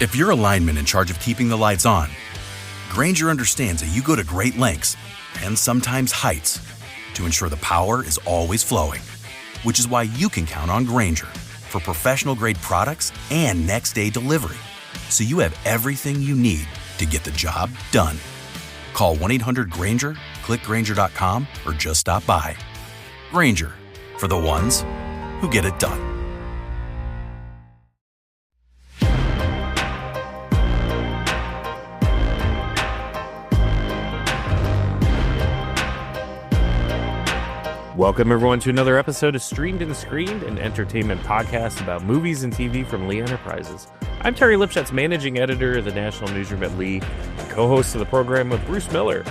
If you're a lineman in charge of keeping the lights on, Grainger understands that you go to great lengths and sometimes heights to ensure the power is always flowing, which is why you can count on Grainger for professional-grade products and next-day delivery, so you have everything you need to get the job done. Call 1-800-GRAINGER, click Grainger.com, or just stop by. Grainger, for the ones who get it done. Welcome, everyone, to another episode of Streamed and Screened, an entertainment podcast about movies and TV from Lee Enterprises. I'm Terry Lipshetz, managing editor of the National Newsroom at Lee, and co-host of the program with Bruce Miller,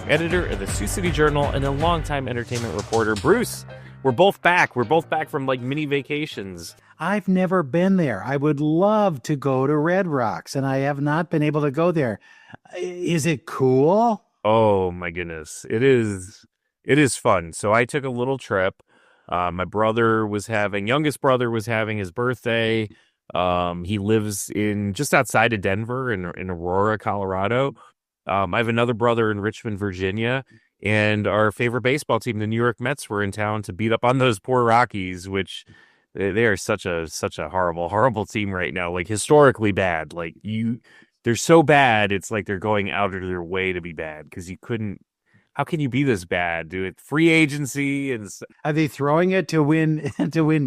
editor of the Sioux City Journal and a longtime entertainment reporter. Bruce, we're both back. We're both back from, mini vacations. I've never been there. I would love to go to Red Rocks, and I have not been able to go there. Is it cool? Oh, my goodness. It is fun. So I took a little trip. My youngest brother was having his birthday. He lives just outside of Denver in Aurora, Colorado. I have another brother in Richmond, Virginia, and our favorite baseball team, the New York Mets, were in town to beat up on those poor Rockies, which they are such a horrible, horrible team right now. Historically bad. They're so bad. It's like they're going out of their way to be bad because how can you be this bad? Do it free agency and are they throwing it to win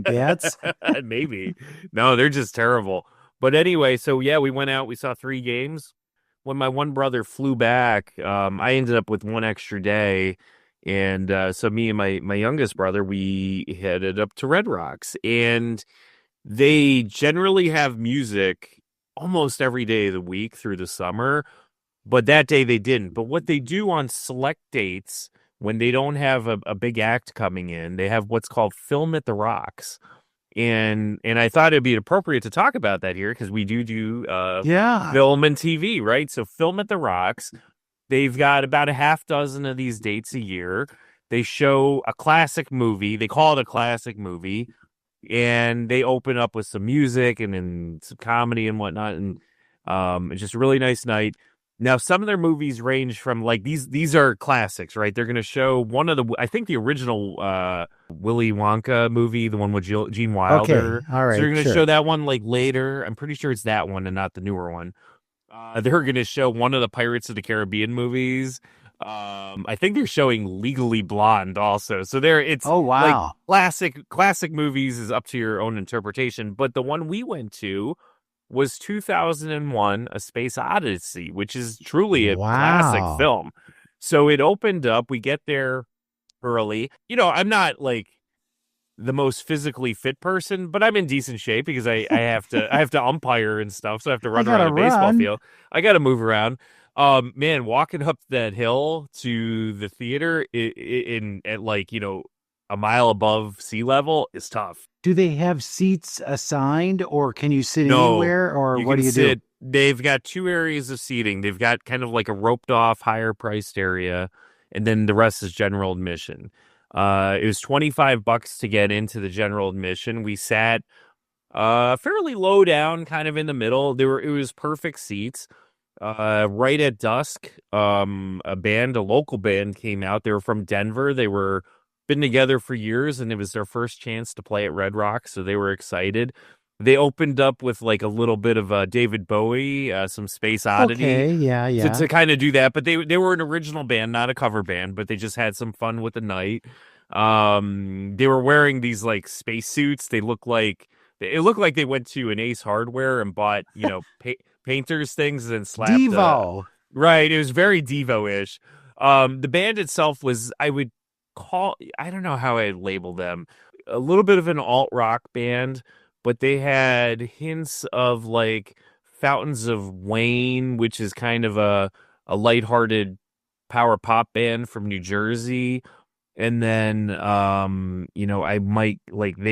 bets? Maybe. No, they're just terrible. But anyway, so yeah, we went out. We saw 3 games. When my one brother flew back, I ended up with one extra day, and so me and my youngest brother, we headed up to Red Rocks, and they generally have music almost every day of the week through the summer. But that day they didn't. But what they do on select dates, when they don't have a big act coming in, they have what's called Film at the Rocks. And I thought it'd be appropriate to talk about that here because we do film and TV, right? So Film at the Rocks, they've got about a half dozen of these dates a year. They show a classic movie. They call it a classic movie. And they open up with some music and then some comedy and whatnot. And it's just a really nice night. Now, some of their movies range from these are classics, right? They're going to show one of I think the original Willy Wonka movie, the one with Gene Wilder. Okay, all right. So they're going to show that one later. I'm pretty sure it's that one and not the newer one. They're going to show one of the Pirates of the Caribbean movies. I think they're showing Legally Blonde also. So classic movies is up to your own interpretation. But the one we went to was 2001, A Space Odyssey, which is truly a classic film. So it opened up. We get there early. I'm not the most physically fit person, but I'm in decent shape because I have to umpire and stuff. So I have to run around a baseball field. I got to move around. Man, walking up that hill to the theater at a mile above sea level is tough. Do they have seats assigned, or can you sit anywhere, or what do you do? They've got 2 areas of seating. They've got kind of like a roped-off, higher-priced area, and then the rest is general admission. It was $25 to get into the general admission. We sat fairly low down, kind of in the middle. It was perfect seats. Right at dusk, a local band came out. They were from Denver. They were been together for years, and it was their first chance to play at Red Rocks, so they were excited. They opened up with a little bit of David Bowie, some Space Odyssey. Okay, yeah. To kind of do that, but they were an original band, not a cover band, but they just had some fun with the night. They were wearing these space suits. It looked like they went to an Ace Hardware and bought painters things and slapped Devo. Right, it was very Devo-ish. The band itself was, I don't know how I'd label them, a little bit of an alt-rock band, but they had hints of Fountains of Wayne, which is kind of a lighthearted power pop band from New Jersey. And then, they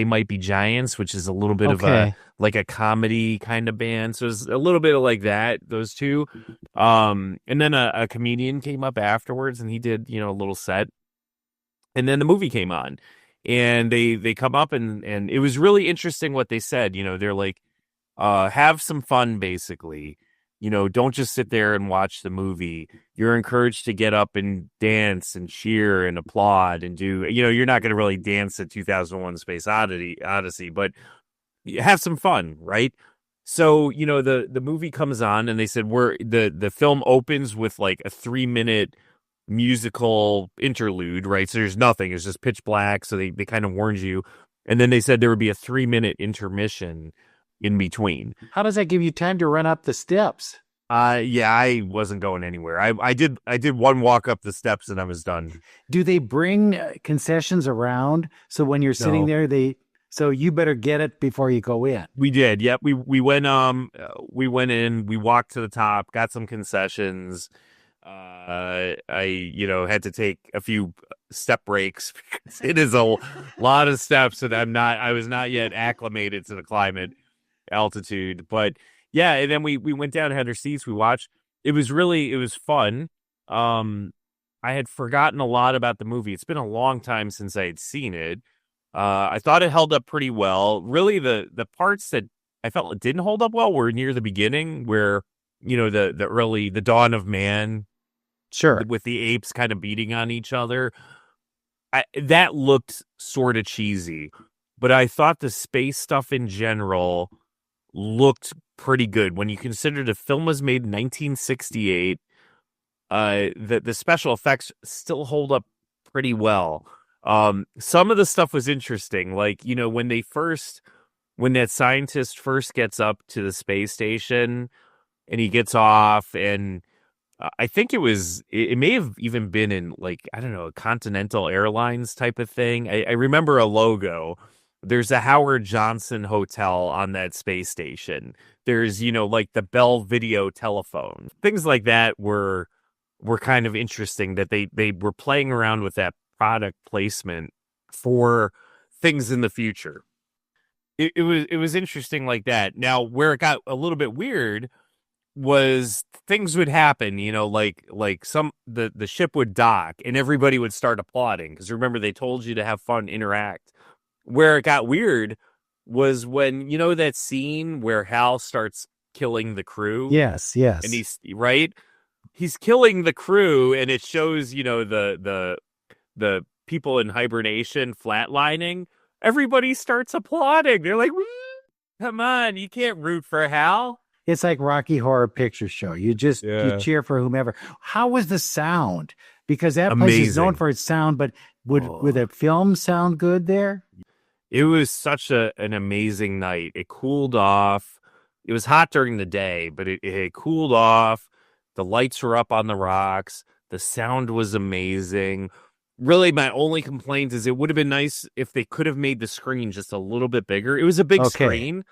Might Be Giants, which is a little bit of a comedy kind of band. So it's a little bit of that, those two. And then a comedian came up afterwards and he did, a little set. And then the movie came on, and they come up and it was really interesting what they said. They're like, Have some fun, basically. Don't just sit there and watch the movie. You're encouraged to get up and dance and cheer and applaud and do, you're not going to really dance at 2001 Space Odyssey, but have some fun, right? So, the movie comes on and they said the film opens with like a 3-minute musical interlude, right? So there's nothing. It's just pitch black. So they kind of warned you. And then they said there would be a 3-minute intermission in between. How does that give you time to run up the steps? Yeah, I wasn't going anywhere. I did one walk up the steps and I was done. Do they bring concessions around? So when you're sitting there, so you better get it before you go in. We did. Yep. We went in, we walked to the top, got some concessions. I had to take a few step breaks because it is a lot of steps and I was not yet acclimated to the climate altitude, but yeah. And then we went down, had our seats, we watched. It was fun. I had forgotten a lot about the movie. It's been a long time since I had seen it. I thought it held up pretty well. Really, the parts that I felt it didn't hold up well were near the beginning, where the dawn of man, sure, with the apes kind of beating on each other. That looked sort of cheesy, but I thought the space stuff in general looked pretty good when you consider the film was made in 1968. The special effects still hold up pretty well. Some of the stuff was interesting, like, when that scientist first gets up to the space station and he gets off, and I think it may have even been in, like, I don't know, a Continental Airlines type of thing. I remember a logo. There's a Howard Johnson hotel on that space station. There's, like the Bell video telephone. Things like that were kind of interesting, that they were playing around with that product placement for things in the future. It was interesting like that. Now, where it got a little bit weird was things would happen, like the ship would dock and everybody would start applauding, because remember, they told you to have fun, interact. Where it got weird was when, that scene where Hal starts killing the crew. Yes. And he's killing the crew, and it shows, the people in hibernation flatlining. Everybody starts applauding. They're like, come on, you can't root for Hal. It's like Rocky Horror Picture Show. You just you cheer for whomever. How was the sound? Because that place is known for its sound, but would the film sound good there? It was such an amazing night. It cooled off. It was hot during the day, but it cooled off. The lights were up on the rocks. The sound was amazing. Really, my only complaint is it would have been nice if they could have made the screen just a little bit bigger. It was a big screen,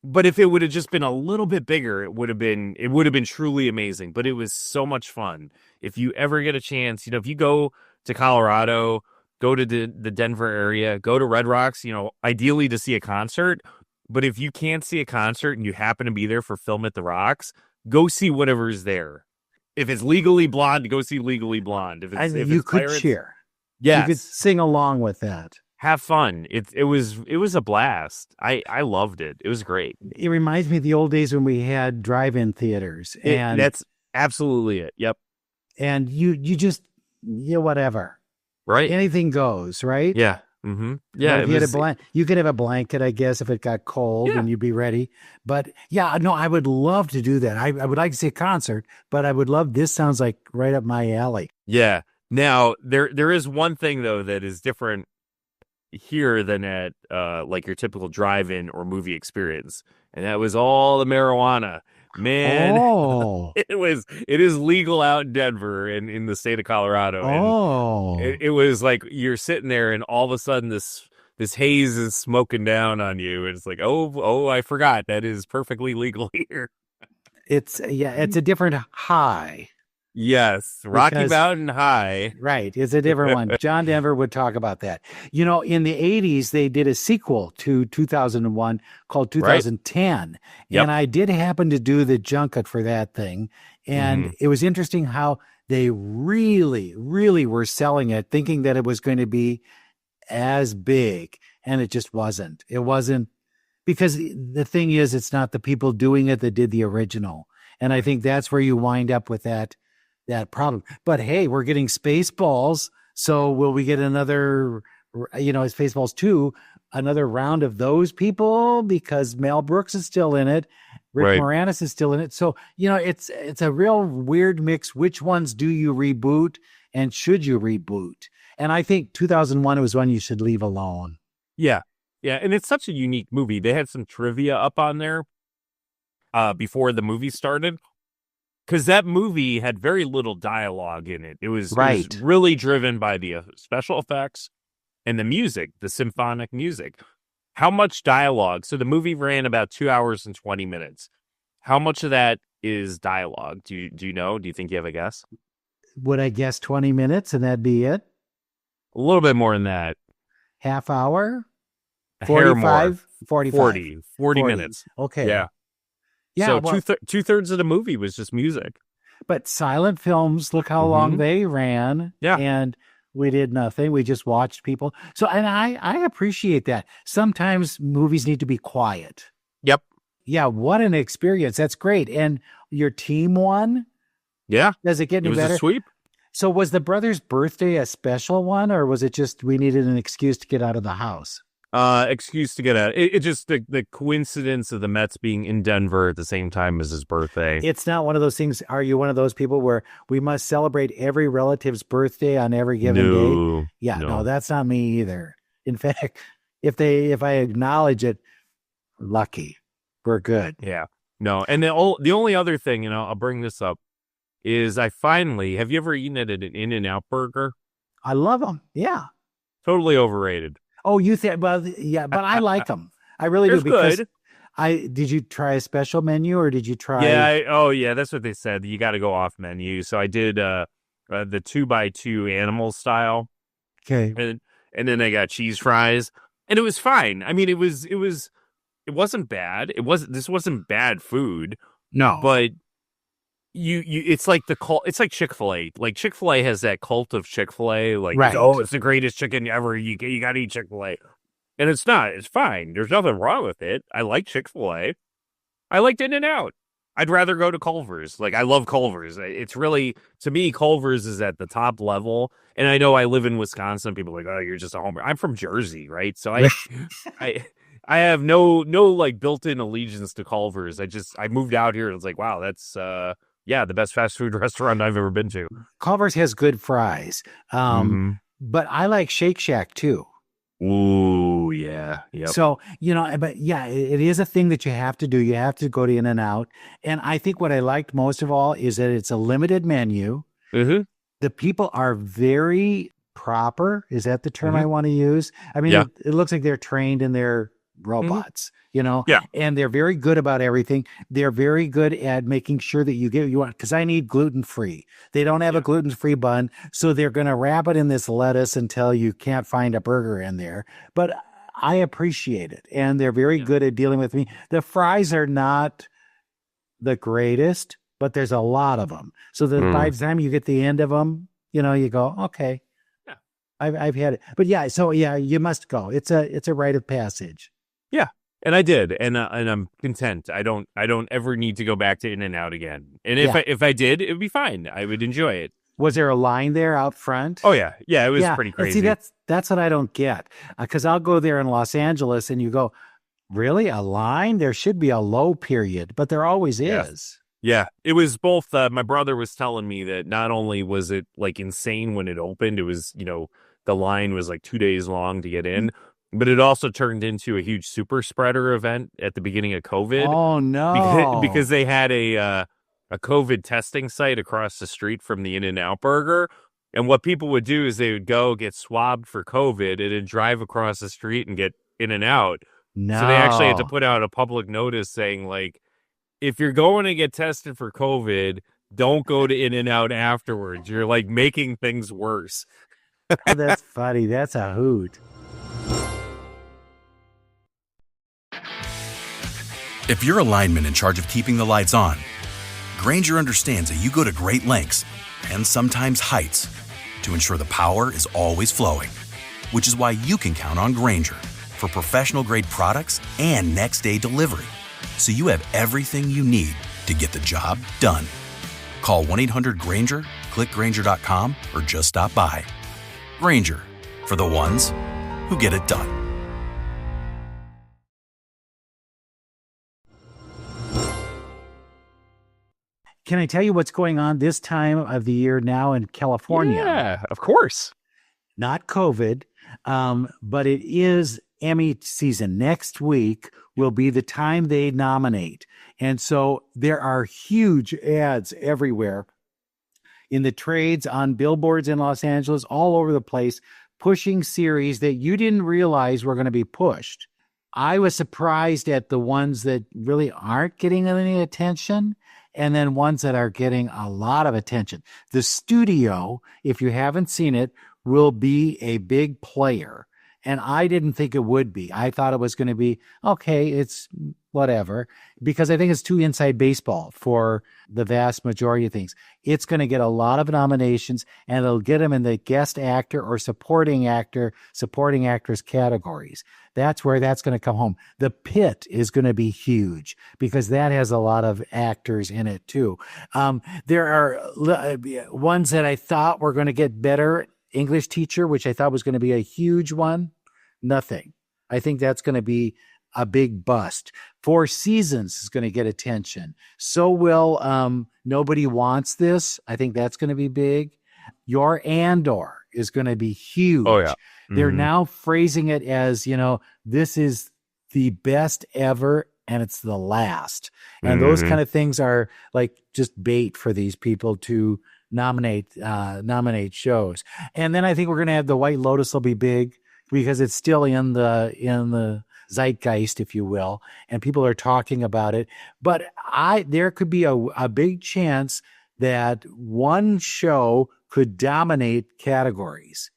but if it would have just been a little bit bigger, it would have been truly amazing. But it was so much fun. If you ever get a chance, if you go to Colorado, go to the Denver area, go to Red Rocks, ideally to see a concert. But if you can't see a concert and you happen to be there for Film at the Rocks, go see whatever's there. If it's Legally Blonde, go see Legally Blonde. If you could Pirates, cheer. Yes. You could sing along with that. Have fun. It was a blast. I loved it. It was great. It reminds me of the old days when we had drive-in theaters. And that's absolutely it. Yep. And you just, whatever. Right. Anything goes, right? Yeah. Mm-hmm. Yeah. You could have a blanket, I guess, if it got cold and you'd be ready. But yeah, no, I would love to do that. I would like to see a concert, but I would love, this sounds like right up my alley. Yeah. Now, there is one thing, though, that is different here than at like your typical drive-in or movie experience. And that was all the marijuana. Man, it is legal out in Denver and in the state of Colorado. And it was like you're sitting there and all of a sudden this haze is smoking down on you. And it's like, oh, I forgot that is perfectly legal here. It's a different high. Yes, Rocky Mountain High. Right, it's a different one. John Denver would talk about that. In the 80s, they did a sequel to 2001 called 2010. Right. Yep. And I did happen to do the junket for that thing. And it was interesting how they really, really were selling it, thinking that it was going to be as big. And it just wasn't. It wasn't. because the thing is, it's not the people doing it that did the original. And I think that's where you wind up with that problem. But hey, we're getting Spaceballs. So will we get another, Spaceballs 2, another round of those people? Because Mel Brooks is still in it. Rick Moranis is still in it. So, it's a real weird mix. Which ones do you reboot and should you reboot? And I think 2001 was one you should leave alone. Yeah. Yeah. And it's such a unique movie. They had some trivia up on there before the movie started, because that movie had very little dialogue in it. It was really driven by the special effects and the music, the symphonic music. How much dialogue? So the movie ran about 2 hours and 20 minutes. How much of that is dialogue? Do you know? Do you think you have a guess? Would I guess 20 minutes and that'd be it? A little bit more than that. Half hour? A hair more. 45. 40 minutes. Okay. Yeah. So two-thirds of the movie was just music. But silent films, look how long they ran. Yeah. And we did nothing. We just watched people. So, and I appreciate that. Sometimes movies need to be quiet. Yep. Yeah. What an experience. That's great. And your team won? Yeah. Does it get any better? It was a sweep. So was the brother's birthday a special one, or was it just we needed an excuse to get out of the house? Excuse to get out. It just the coincidence of the Mets being in Denver at the same time as his birthday. It's not one of those things. Are you one of those people where we must celebrate every relative's birthday on every given day? Yeah, no, that's not me either. In fact, if I acknowledge it, lucky, we're good. Yeah, no. And the only other thing, I'll bring this up, is have you ever eaten at an In-N-Out burger? I love them. Yeah. Totally overrated. Oh, you think? Well, yeah, but I like them. I really do, because good. Did you try a special menu, or did you try? Yeah, that's what they said. You got to go off menu. So I did the 2x2 animal style. Okay. And then I got cheese fries, and it was fine. I mean, it wasn't bad. This wasn't bad food. No, but it's like it's like Chick-fil-A. Like Chick-fil-A has that cult of Chick-fil-A. Like, it's the greatest chicken ever. You got to eat Chick-fil-A. And it's not. It's fine. There's nothing wrong with it. I like Chick-fil-A. I liked In-N-Out. I'd rather go to Culver's. Like, I love Culver's. It's really, to me, Culver's is at the top level. And I know I live in Wisconsin. People are like, oh, you're just a homer. I'm from Jersey, right? So I have no like built-in allegiance to Culver's. I moved out here and it's like, wow, that's the best fast food restaurant I've ever been to. Culver's has good fries. But I like Shake Shack too. Ooh, yeah. Yep. So, but yeah, it is a thing that you have to do. You have to go to In-N-Out. And I think what I liked most of all is that it's a limited menu. Mm-hmm. The people are very proper. Is that the term I want to use? I mean, it looks like they're trained in their robots, and they're very good about everything. They're very good at making sure that you want, because I need gluten-free. They don't have a gluten-free bun, so they're going to wrap it in this lettuce until you can't find a burger in there. But I appreciate it, and they're very good at dealing with me. The fries are not the greatest, but there's a lot of them. So that by the time you get the end of them, you go, okay, I've had it. But you must go. It's a rite of passage. Yeah, and I did, and I'm content. I don't ever need to go back to In-N-Out again. And if I did, it would be fine. I would enjoy it. Was there a line there out front? Oh yeah, it was pretty crazy. See, that's what I don't get, because I'll go there in Los Angeles, and you go, really, a line? There should be a low period, but there always is. Yeah, it was both. My brother was telling me that not only was it like insane when it opened, it was the line was like 2 days long to get in. But it also turned into a huge super spreader event at the beginning of COVID. Oh, no. Because they had a COVID testing site across the street from the In-N-Out burger. And what people would do is they would go get swabbed for COVID and then drive across the street and get In-N-Out. No. So they actually had to put out a public notice saying, like, if you're going to get tested for COVID, don't go to In-N-Out afterwards. You're, like, making things worse. Oh, that's funny. That's a hoot. If you're a lineman in charge of keeping the lights on, Grainger understands that you go to great lengths and sometimes heights to ensure the power is always flowing, which is why you can count on Grainger, for professional-grade products and next-day delivery, so you have everything you need to get the job done. Call 1-800-GRANGER, click Grainger.com, or just stop by. Grainger, for the ones who get it done. Can I tell you what's going on this time of the year now in California? Yeah, of course. Not COVID, but it is Emmy season. Next week will be the time they nominate. And so there are huge ads everywhere in the trades, on billboards in Los Angeles, all over the place, pushing series that you didn't realize were going to be pushed. I was surprised at the ones that really aren't getting any attention, and then ones that are getting a lot of attention. The studio, if you haven't seen it, will be a big player. And I didn't think it would be. I thought it was going to be, okay, it's whatever, because I think it's too inside baseball for the vast majority of things. It's going to get a lot of nominations, and it'll get them in the guest actor or supporting actress categories. That's where that's going to come home. The Pitt is going to be huge because that has a lot of actors in it too. There are ones that I thought were going to get better. English Teacher, which I thought was going to be a huge one, nothing. I think that's going to be a big bust. Four Seasons is going to get attention. So will Nobody Wants This. I think that's going to be big. Your Andor is going to be huge. Oh, yeah. They're now phrasing it as, this is the best ever and it's the last. And those kind of things are like just bait for these people to nominate shows. And then I think we're going to have the White Lotus will be big because it's still in the zeitgeist, if you will, and people are talking about it. But there could be a big chance that one show could dominate categories.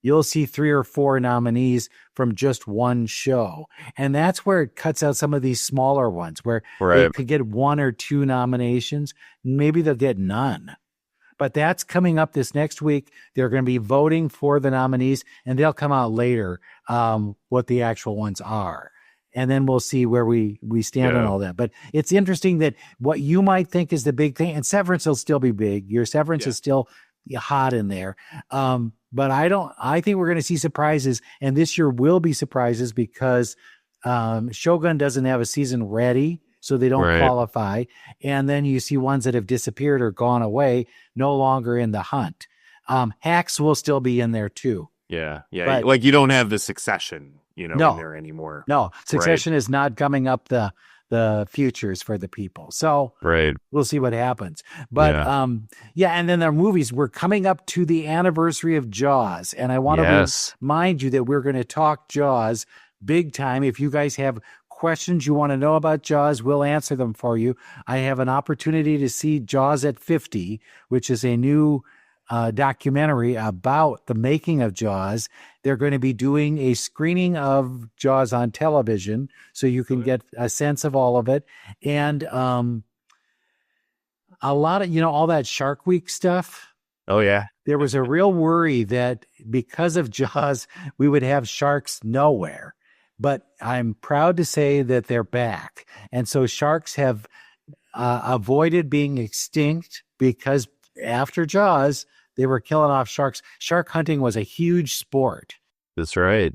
You'll see 3 or 4 nominees from just one show. And that's where it cuts out some of these smaller ones where they could get 1 or 2 nominations. Maybe they'll get none. But that's coming up this next week. They're going to be voting for the nominees, and they'll come out later what the actual ones are. And then we'll see where we stand on all that. But it's interesting that what you might think is the big thing, and Severance will still be big. Your Severance is still hot in there. But I think we're going to see surprises, and this year will be surprises because Shogun doesn't have a season ready. So they don't qualify. And then you see ones that have disappeared or gone away, no longer in the hunt. Hacks will still be in there too. Yeah. But, like you don't have the Succession, in there anymore. No, Succession is not coming up the futures for the people. So we'll see what happens. But and then our movies, we're coming up to the anniversary of Jaws. And I want to remind you that we're going to talk Jaws big time. If you guys have questions you want to know about Jaws, we'll answer them for you. I have an opportunity to see Jaws at 50, which is a new documentary about the making of Jaws. They're going to be doing a screening of Jaws on television, so you can get a sense of all of it. And a lot of, all that Shark Week stuff. Oh, yeah. There was a real worry that because of Jaws, we would have sharks nowhere. But I'm proud to say that they're back. And so sharks have avoided being extinct because after Jaws, they were killing off sharks. Shark hunting was a huge sport. That's right.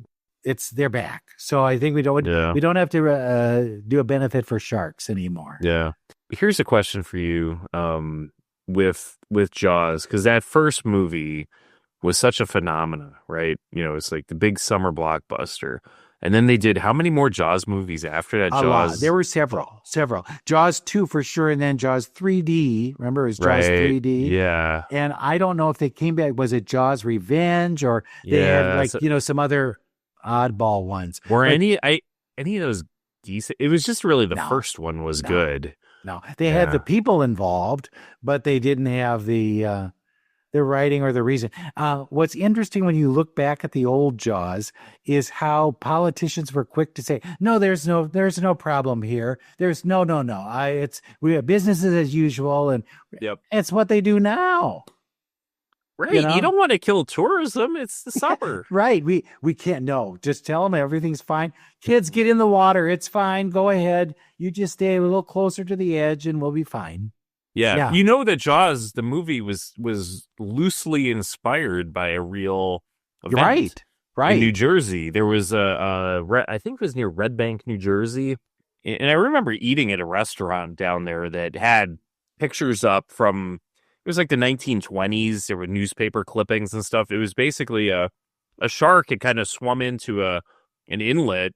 They're back. So I think we don't have to do a benefit for sharks anymore. Yeah. Here's a question for you with Jaws, because that first movie was such a phenomena, right? It's like the big summer blockbuster. And then they did how many more Jaws movies after that? A lot. There were several. Jaws 2 for sure, and then Jaws 3D. Remember, it was Jaws 3D. Yeah. And I don't know if they came back. Was it Jaws Revenge, or they had some other oddball ones? Were any of those decent? It was just really the first one was good. No, they had the people involved, but they didn't have the writing or the reason. What's interesting when you look back at the old Jaws is how politicians were quick to say, "No, there's no problem here. There's no. We have businesses as usual," and it's what they do now. Right. You don't want to kill tourism. It's the summer. Right. We can't. No, just tell them everything's fine. Kids, get in the water. It's fine. Go ahead. You just stay a little closer to the edge and we'll be fine. Yeah. You know that Jaws, the movie, was loosely inspired by a real event. Right. In New Jersey. There was I think it was near Red Bank, New Jersey. And I remember eating at a restaurant down there that had pictures up from, it was like the 1920s. There were newspaper clippings and stuff. It was basically a shark had kind of swum into an inlet.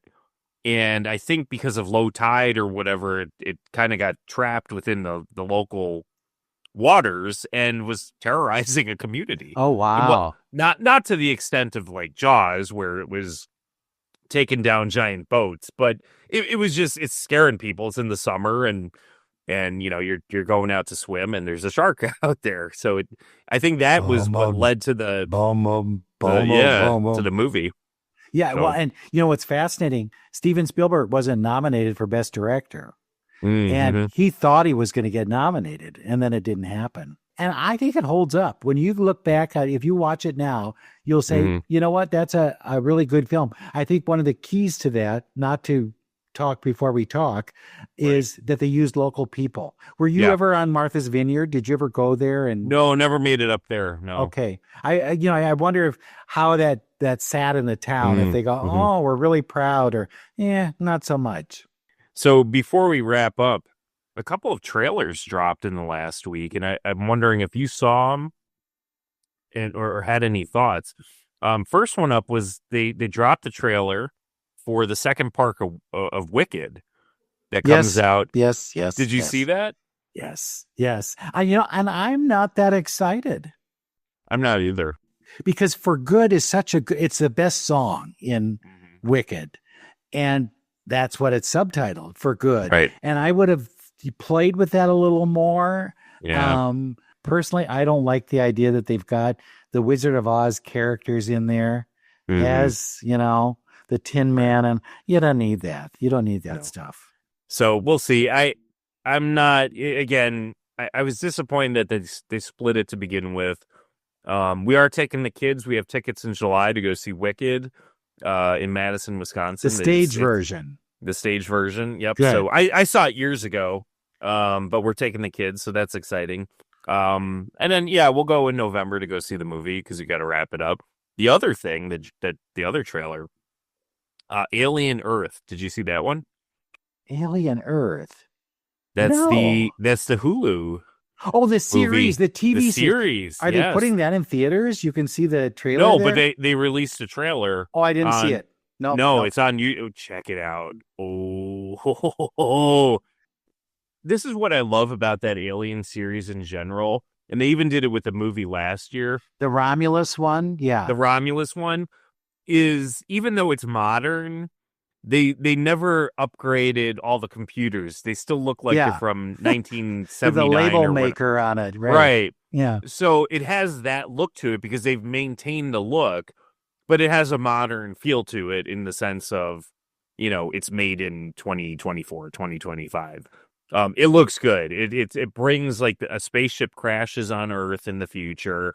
And I think because of low tide or whatever, it kind of got trapped within the local waters and was terrorizing a community. Oh, wow. Not to the extent of like Jaws, where it was taking down giant boats, but it was just, it's scaring people. It's in the summer and you're going out to swim and there's a shark out there. So I think that was what led to the to the movie. Yeah, so. Well, and you know what's fascinating? Steven Spielberg wasn't nominated for Best Director, and he thought he was going to get nominated, and then it didn't happen. And I think it holds up. When you look back at it, if you watch it now, you'll say, you know what? That's a really good film. I think one of the keys to that, not to talk before we talk, is that they used local people. Were you ever on Martha's Vineyard? Did you ever go there? And no, never made it up there. No. Okay. I wonder if how that sat in the town, if they go, oh, we're really proud, or not so much. So before we wrap up, a couple of trailers dropped in the last week, and I'm wondering if you saw them or had any thoughts. First one up was they dropped the trailer for the second part of Wicked that comes out. Yes. Did you see that? Yes. And I'm not that excited. I'm not either. Because For Good is it's the best song in Wicked. And that's what it's subtitled, For Good. Right. And I would have played with that a little more. Yeah. Personally, I don't like the idea that they've got the Wizard of Oz characters in there as, the Tin Man, and you don't need that. You don't need that stuff. So we'll see. I'm not, again, I was disappointed that they split it to begin with. We are taking the kids. We have tickets in July to go see Wicked in Madison, Wisconsin. The stage version. The stage version. Yep. Good. So I saw it years ago, but we're taking the kids, so that's exciting. And then, we'll go in November to go see the movie because you got to wrap it up. The other thing that the other trailer, Alien Earth. Did you see that one? Alien Earth. That's the Hulu. Oh, the series, movie. the TV series. Are they putting that in theaters? You can see the trailer. No, there? but they released a trailer. Oh, I didn't see it. No, it's on YouTube. Check it out. Oh. This is what I love about that Alien series in general. And they even did it with the movie last year. The Romulus one? Yeah. The Romulus one is, even though it's modern, they never upgraded all the computers. They still look like they're from 1979. The label maker on it, right? Right. Yeah. So it has that look to it because they've maintained the look, but it has a modern feel to it in the sense of, it's made in 2024, 2025. It looks good. It brings like a spaceship crashes on Earth in the future,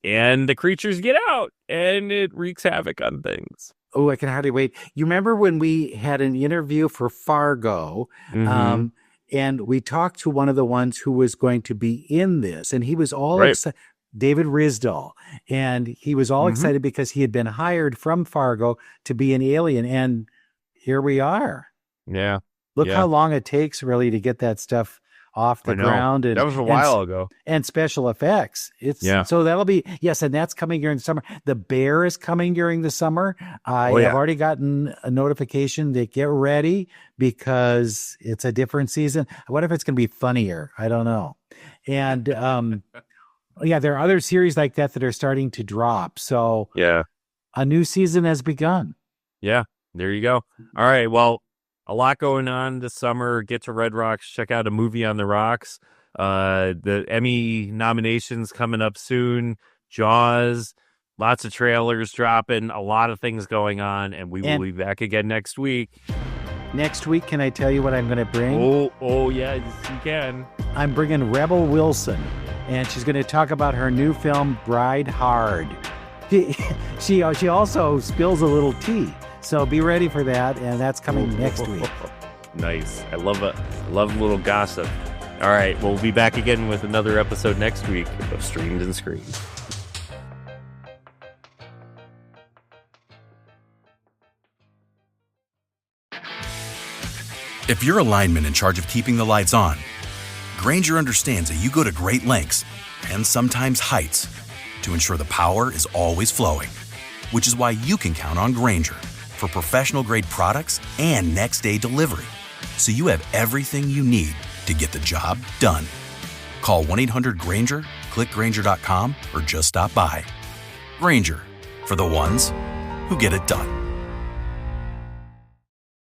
and the creatures get out, and it wreaks havoc on things. Oh, I can hardly wait. You remember when we had an interview for Fargo, and we talked to one of the ones who was going to be in this, and he was all excited. David Risdall, and he was all excited because he had been hired from Fargo to be an alien, and here we are. Yeah. Look how long it takes really to get that stuff off the ground. And that was a while ago. And special effects. So that'll be, and that's coming during the summer. The Bear is coming during the summer. I have already gotten a notification that get ready because it's a different season. What if it's going to be funnier? I don't know. And there are other series like that are starting to drop. So a new season has begun. Yeah, there you go. All right, well, a lot going on this summer. Get to Red Rocks. Check out A Movie on the Rocks. The Emmy nominations coming up soon. Jaws. Lots of trailers dropping. A lot of things going on. And we will be back again next week. Next week, can I tell you what I'm going to bring? Oh, yes, you can. I'm bringing Rebel Wilson. and she's going to talk about her new film, Bride Hard. She also spills a little tea, so be ready for that, and that's coming next week. Nice. I love a little gossip. All right, we'll be back again with another episode next week of Streamed and Screened. If you're a lineman in charge of keeping the lights on, Grainger understands that you go to great lengths and sometimes heights to ensure the power is always flowing, which is why you can count on Grainger for professional-grade products and next-day delivery, so you have everything you need to get the job done. Call 1-800-GRAINGER, click Grainger.com, or just stop by. Grainger, for the ones who get it done.